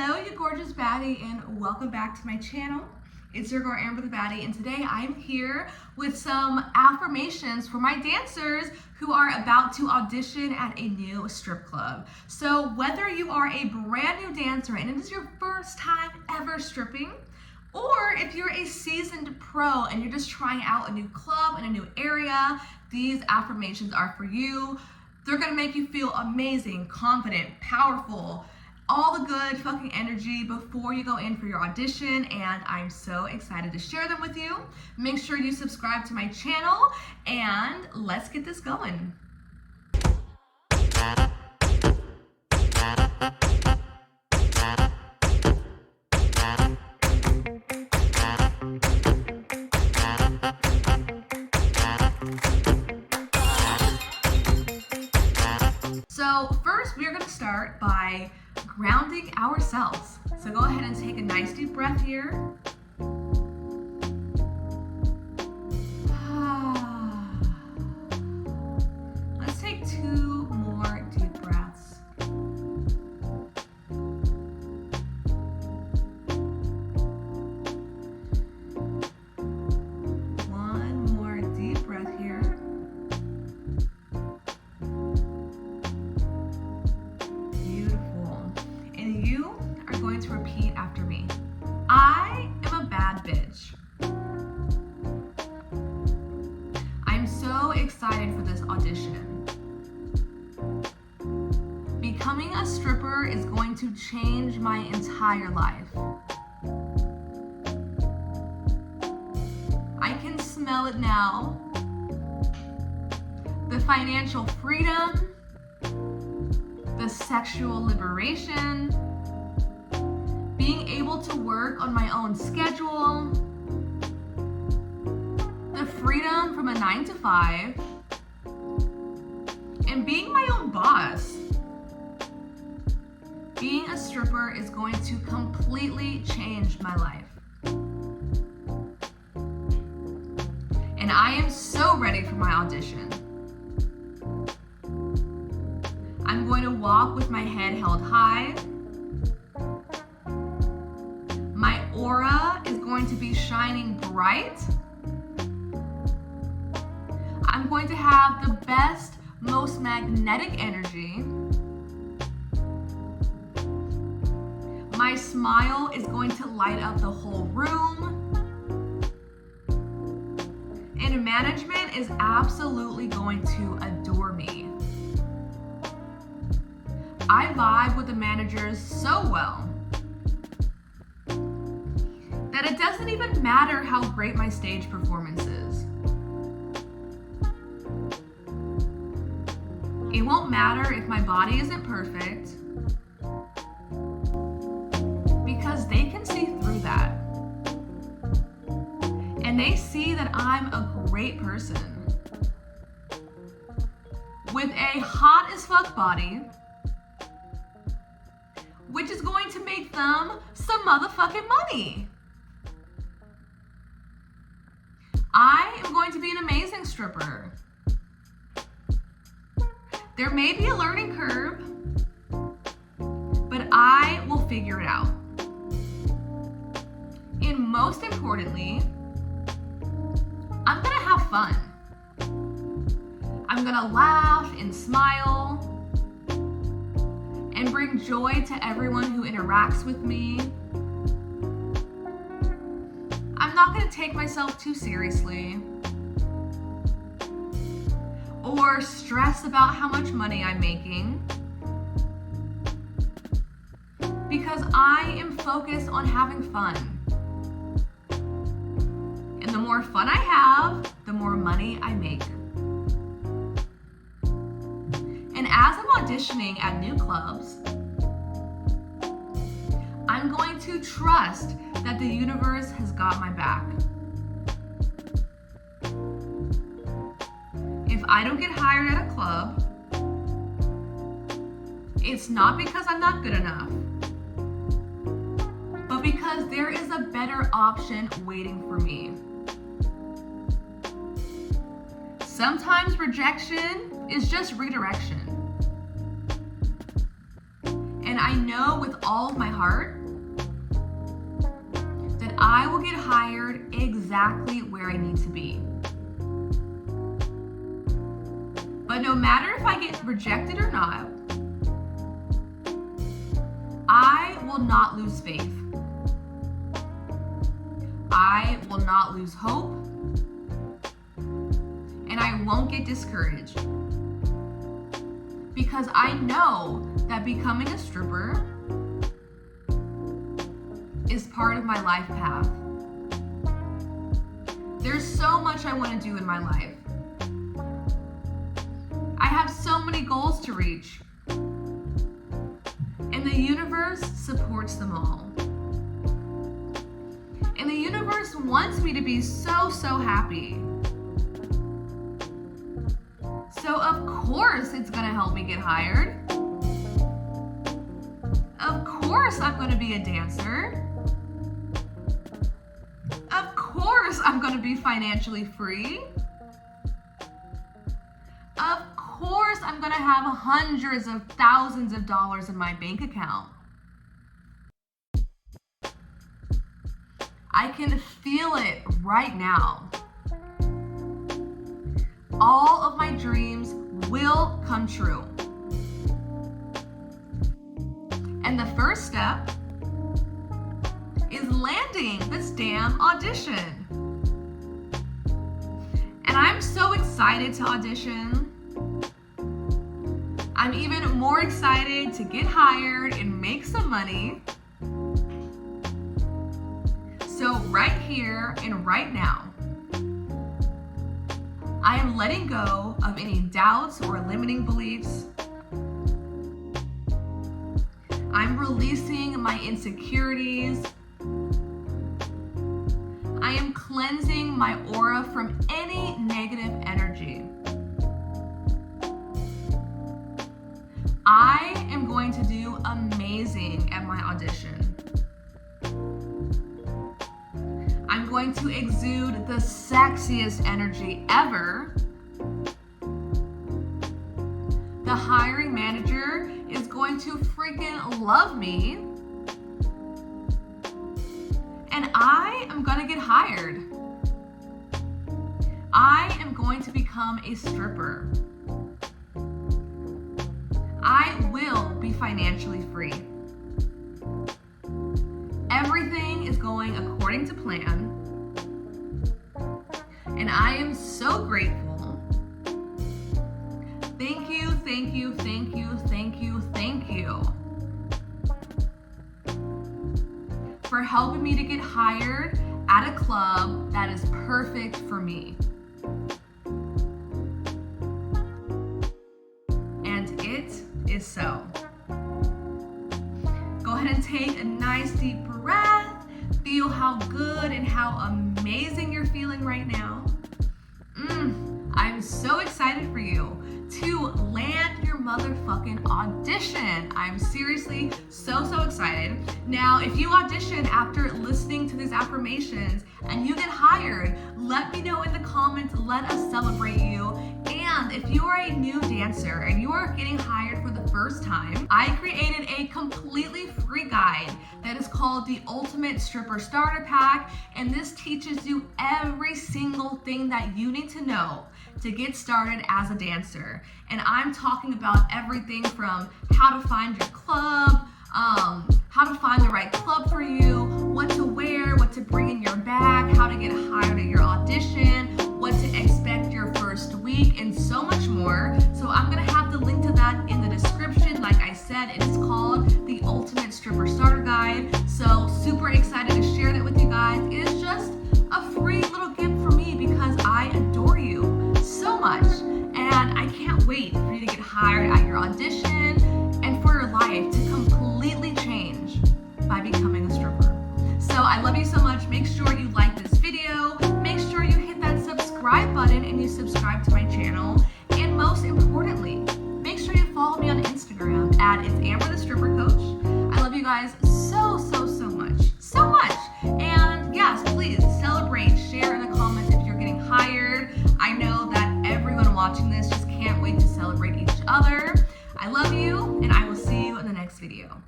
Hello, you gorgeous baddie, and welcome back to my channel. It's your girl Amber the Baddie, and today I'm here with some affirmations for my dancers who are about to audition at a new strip club. So whether you are a brand new dancer and it is your first time ever stripping, or if you're a seasoned pro and you're just trying out a new club in a new area, these affirmations are for you. They're gonna make you feel amazing, confident, powerful, all the good fucking energy before you go in for your audition, and I'm so excited to share them with you. Make sure you subscribe to my channel, and let's get this going. So first, we're gonna start by grounding ourselves. So go ahead and take a nice deep breath here. Let's take 2 more deep breaths. One more deep breath here. You are going to repeat after me. I am a bad bitch. I'm so excited for this audition. Becoming a stripper is going to change my entire life. I can smell it now. The financial freedom, the sexual liberation, being able to work on my own schedule, the freedom from a 9 to 5, and being my own boss. Being a stripper is going to completely change my life. And I am so ready for my audition. I'm going to walk with my head held high. My aura is going to be shining bright. I'm going to have the best, most magnetic energy. My smile is going to light up the whole room. And management is absolutely going to adore me. I vibe with the managers so well that it doesn't even matter how great my stage performance is. It won't matter if my body isn't perfect, because they can see through that. And they see that I'm a great person with a hot as fuck body, which is going to make them some motherfucking money. I am going to be an amazing stripper. There may be a learning curve, but I will figure it out. And most importantly, I'm gonna have fun. I'm gonna laugh and smile and bring joy to everyone who interacts with me. I'm not going to take myself too seriously or stress about how much money I'm making, because I am focused on having fun. And the more fun I have, the more money I make. And as I'm auditioning at new clubs, I'm going to trust that the universe has got my back. If I don't get hired at a club, it's not because I'm not good enough, but because there is a better option waiting for me. Sometimes rejection is just redirection. And I know with all of my heart that I will get hired exactly where I need to be. But no matter if I get rejected or not, I will not lose faith. I will not lose hope. And I won't get discouraged. Because I know that becoming a stripper is part of my life path. There's so much I want to do in my life. I have so many goals to reach. And the universe supports them all. And the universe wants me to be so happy. So of course it's gonna help me get hired. Of course I'm gonna be a dancer. Of course I'm gonna be financially free. Of course I'm gonna have hundreds of thousands of dollars in my bank account. I can feel it right now. All of my dreams will come true. And the first step is landing this damn audition. And I'm so excited to audition. I'm even more excited to get hired and make some money. So right here and right now, I am letting go of any doubts or limiting beliefs. I'm releasing my insecurities. I am cleansing my aura from any negative energy. I am going to do amazing at my audition. I'm going to exude the sexiest energy ever. The hiring manager is going to freaking love me. And I am gonna get hired. I am going to become a stripper. I will be financially free. Everything is going according to plan. And I am so grateful. Thank you, thank you, thank you, thank you, thank you for helping me to get hired at a club that is perfect for me. And it is so. Go ahead and take a nice deep breath. Feel how good and how amazing you're feeling right now. I'm so excited for you to land your motherfucking audition. I'm seriously so excited. Now, if you audition after listening to these affirmations and you get hired, let me know in the comments. Let us celebrate you. And if you are a new dancer and you are getting hired for the first time, I created a completely free guide that is called the Ultimate Stripper Starter Pack, and this teaches you every single thing that you need to know to get started as a dancer. And I'm talking about everything from how to find your club, how to find the right club for you, what to wear, what to bring in your bag, how to get hired at your audition, what to expect your first week, and so much more. So I'm gonna have the link to that in the description. Like I said, it is called the Ultimate Stripper Starter Guide. So super excited to share that with you guys. It is just a free little gift for me because I adore you so much. And I can't wait for you to get hired at your audition and for your life to completely change by becoming a stripper. So I love you so much. Make sure you like this video. Make sure you hit that subscribe button and you subscribe to my channel. And most importantly, make sure you follow me on Instagram at It's Amber the Stripper Coach. I love you guys so much. So much. And yes, please celebrate, share in the comments if you're getting hired. I know that everyone watching this just can't wait to celebrate each other. I love you, and I will see you in the next video.